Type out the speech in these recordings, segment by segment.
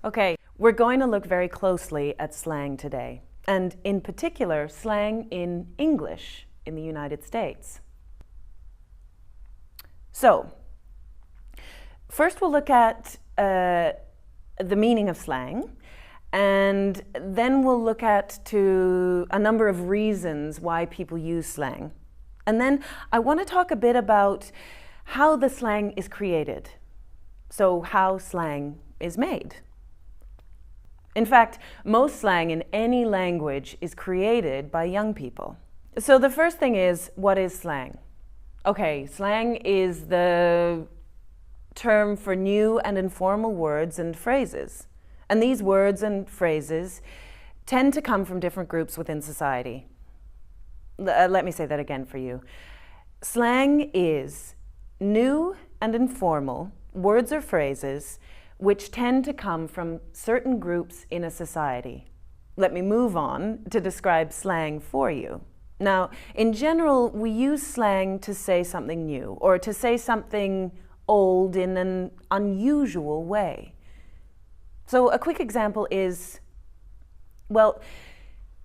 Okay, we're going to look very closely at slang today, and in particular, slang in English in the United States. So, first we'll look at the meaning of slang, and then we'll look at a number of reasons why people use slang. And then I want to talk a bit about how the slang is created, so how slang is made. In fact, most slang in any language is created by young people. So the first thing is, what is slang? Okay, slang is the term for new and informal words and phrases. And these words and phrases tend to come from different groups within society. Let me say that again for you. Slang is new and informal words or phrases which tend to come from certain groups in a society. Let me move on to describe slang for you. Now, in general, we use slang to say something new or to say something old in an unusual way. So a quick example is, well,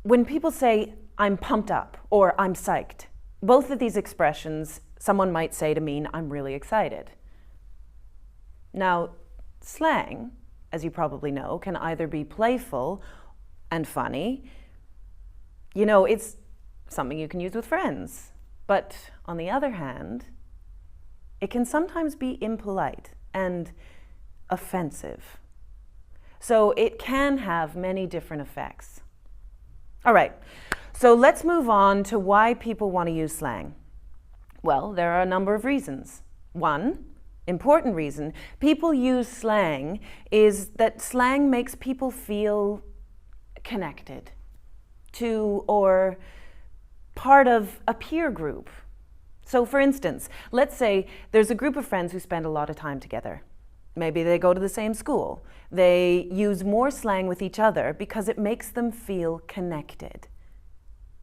when people say, I'm pumped up or I'm psyched, both of these expressions someone might say to mean, I'm really excited. Now, slang, as you probably know, can either be playful and funny. You know, it's something you can use with friends. But on the other hand, it can sometimes be impolite and offensive. So it can have many different effects. All right, so let's move on to why people want to use slang. Well, there are a number of reasons. One important reason people use slang is that slang makes people feel connected to or part of a peer group. So for instance, let's say there's a group of friends who spend a lot of time together. Maybe they go to the same school. They use more slang with each other because it makes them feel connected.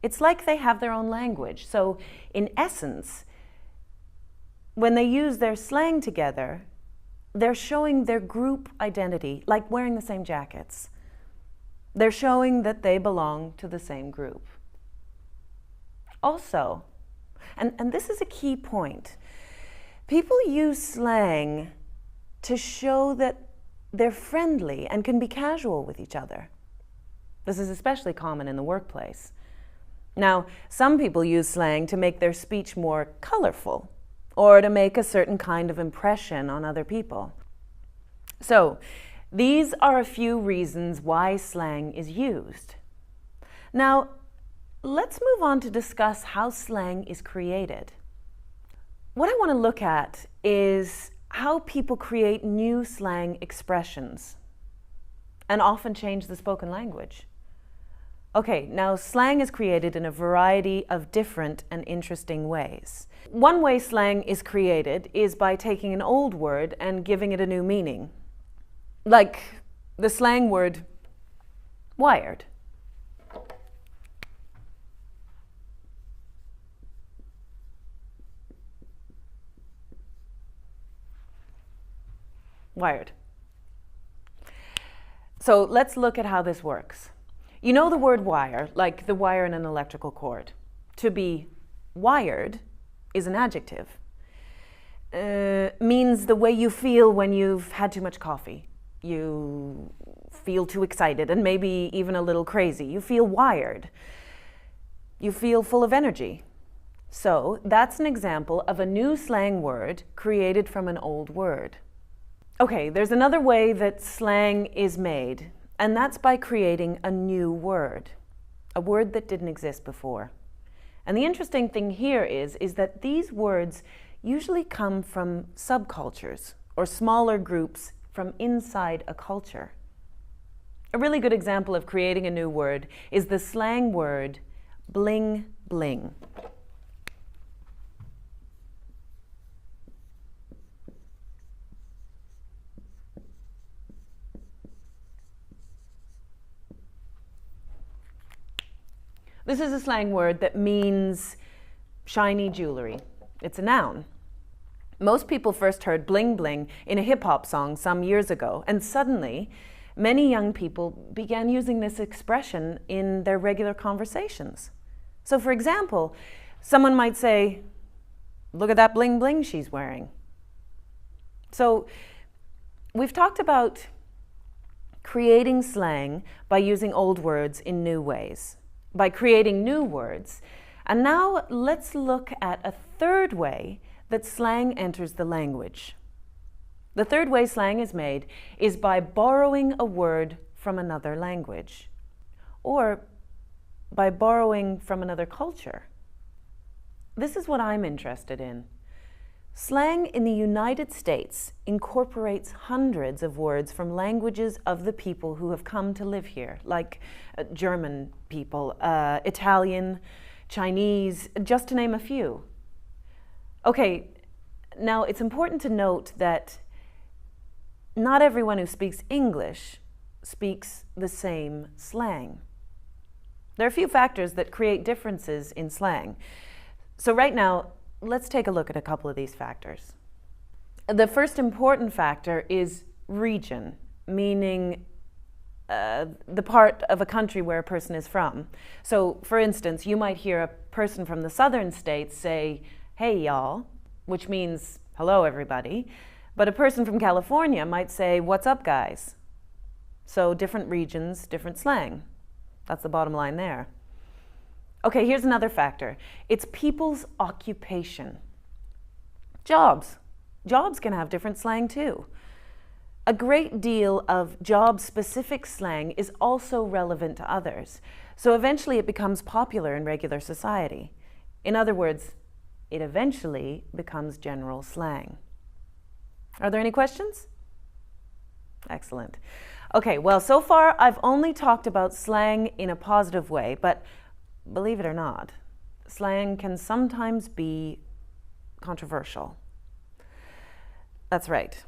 It's like they have their own language. So in essence, when they use their slang together, they're showing their group identity, like wearing the same jackets. They're showing that they belong to the same group. Also, and this is a key point, people use slang to show that they're friendly and can be casual with each other. This is especially common in the workplace. Now, some people use slang to make their speech more colorful or to make a certain kind of impression on other people. So, these are a few reasons why slang is used. Now, let's move on to discuss how slang is created. What I want to look at is how people create new slang expressions and often change the spoken language. Okay, now slang is created in a variety of different and interesting ways. One way slang is created is by taking an old word and giving it a new meaning. Like the slang word wired. Wired. So let's look at how this works. You know the word wire, like the wire in an electrical cord. To be wired is an adjective. Means the way you feel when you've had too much coffee. You feel too excited and maybe even a little crazy. You feel wired. You feel full of energy. So that's an example of a new slang word created from an old word. Okay, there's another way that slang is made, and that's by creating a new word, a word that didn't exist before. And the interesting thing here is that these words usually come from subcultures or smaller groups from inside a culture. A really good example of creating a new word is the slang word bling bling. This is a slang word that means shiny jewelry. It's a noun. Most people first heard bling bling in a hip-hop song some years ago, and suddenly many young people began using this expression in their regular conversations. So for example, someone might say, "Look at that bling bling she's wearing." So we've talked about creating slang by using old words in new ways, by creating new words. And now let's look at a third way that slang enters the language. The third way slang is made is by borrowing a word from another language, or by borrowing from another culture. This is what I'm interested in. Slang in the United States incorporates hundreds of words from languages of the people who have come to live here, like German people, Italian, Chinese, just to name a few. Okay, now it's important to note that not everyone who speaks English speaks the same slang. There are a few factors that create differences in slang. So right now, let's take a look at a couple of these factors. The first important factor is region, meaning the part of a country where a person is from. So, for instance, you might hear a person from the southern states say, "Hey y'all," which means hello everybody, but a person from California might say, "What's up guys?" So different regions, different slang. That's the bottom line there. Okay, here's another factor. It's people's occupation. Jobs. Jobs can have different slang too. A great deal of job-specific slang is also relevant to others, so eventually it becomes popular in regular society. In other words, it eventually becomes general slang. Are there any questions? Excellent. Okay, well, so far I've only talked about slang in a positive way, but believe it or not, slang can sometimes be controversial. That's right.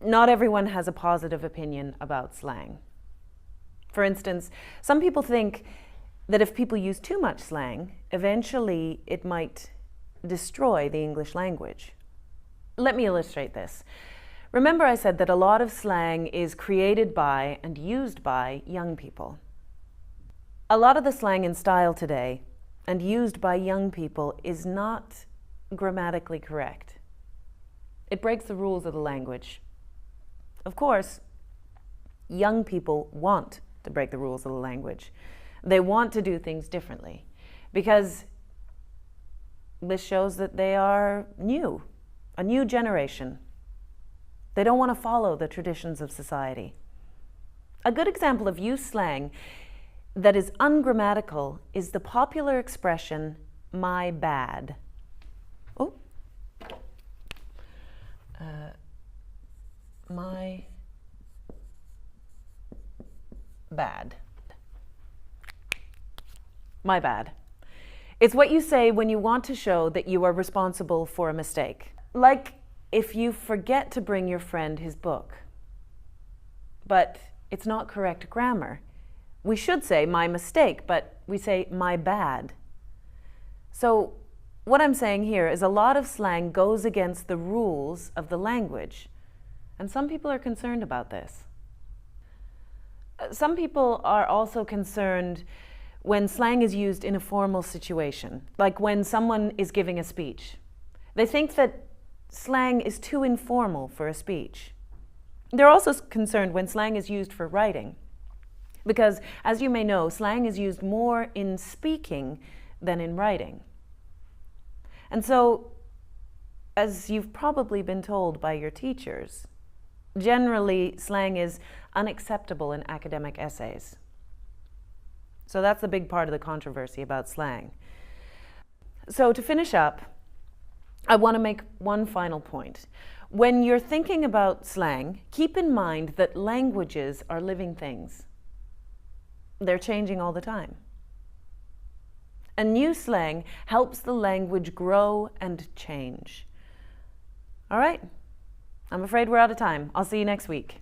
Not everyone has a positive opinion about slang. For instance, some people think that if people use too much slang, eventually it might destroy the English language. Let me illustrate this. Remember I said that a lot of slang is created by and used by young people. A lot of the slang in style today and used by young people is not grammatically correct. It breaks the rules of the language. Of course, young people want to break the rules of the language. They want to do things differently because this shows that they are new, a new generation. They don't want to follow the traditions of society. A good example of used slang that is ungrammatical is the popular expression, "my bad." Oh. My bad. My bad. It's what you say when you want to show that you are responsible for a mistake. Like if you forget to bring your friend his book, but it's not correct grammar. We should say "my mistake," but we say "my bad." So what I'm saying here is a lot of slang goes against the rules of the language, and some people are concerned about this. Some people are also concerned when slang is used in a formal situation, like when someone is giving a speech. They think that slang is too informal for a speech. They're also concerned when slang is used for writing, because, as you may know, slang is used more in speaking than in writing. And so, as you've probably been told by your teachers, generally slang is unacceptable in academic essays. So that's the big part of the controversy about slang. So to finish up, I want to make one final point. When you're thinking about slang, keep in mind that languages are living things. They're changing all the time. A new slang helps the language grow and change. All right, I'm afraid we're out of time. I'll see you next week.